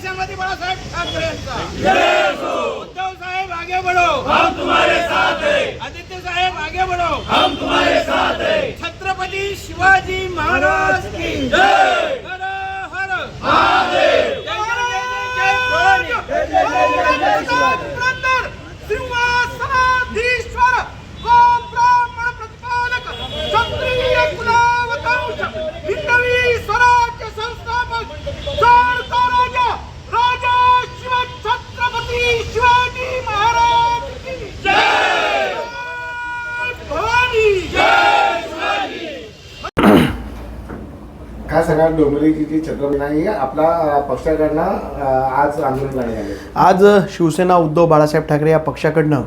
समाधी बाळासाहेब ठाकरे यांचा उद्धव साहेब आगे बढ़ो, हम तुम्हारे साथ हैं। आदित्य साहेब आगे बढ़ो, हम तुम्हारे साथ हैं। छत्रपति शिवाजी महाराज की जय। हर हर महादेव। सिंहासनाधीश्वर ब्राह्मण प्रतिपादक क्षत्रिय कुलावतंश हिंदवी स्वराज्य संस्थापक राजा राजा शिव छत्रपती शिवाजी महाराज की जय। भवानी जय शिवाजी। काय सांगा डोंबिवलीची छत्रपती नाही आपला पक्षाकडनं आज आंदोलन करण्यात आले। आज शिवसेना उद्धव बाळासाहेब ठाकरे या पक्षाकडनं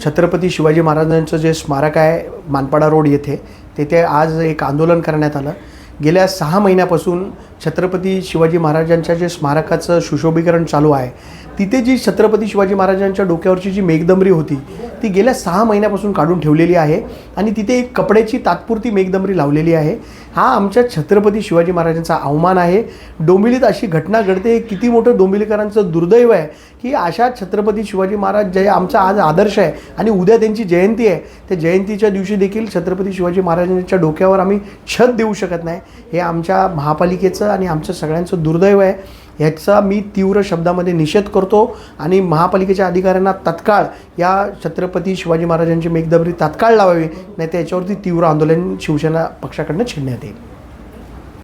छत्रपती शिवाजी महाराजांचं जे स्मारक आहे मानपाडा रोड येथे तेथे आज एक आंदोलन करण्यात आलं। गेल्या 6 महिन्यापासून छत्रपती शिवाजी महाराजांच्या जे स्मारकाचं सुशोभीकरण चालू आहे तिथे जी छत्रपती शिवाजी महाराजांच्या डोक्यावरची जी मेघदंबरी होती ती गेल्या 6 महिन्यापासून काढून ठेवलेली आहे आणि तिथे एक कपड्याची तात्पुरती मेघदंबरी लावलेली आहे। हा आमच्या छत्रपती शिवाजी महाराजांचा अवमान आहे। डोंबिवलीत अशी घटना घडते, किती मोठं डोंबिवलीकरांचं दुर्दैव आहे की अशा छत्रपती शिवाजी महाराज जे आमचा आज आदर्श आहे आणि उद्या त्यांची जयंती आहे, त्या जयंतीच्या दिवशी देखील छत्रपती शिवाजी महाराजांच्या डोक्यावर आम्ही छत देऊ शकत नाही। हे आमच्या महापालिकेचं आणि आमचं सगळ्यांचं दुर्दैव आहे। ह्याचा मी तीव्र शब्दामध्ये निषेध करतो आणि महापालिकेच्या अधिकाऱ्यांना तत्काळ या छत्रपती शिवाजी महाराजांची मेघदंबरी तात्काळ लावावी, नाही तर याच्यावरती तीव्र आंदोलन शिवसेना पक्षाकडनं छेडण्यात येईल।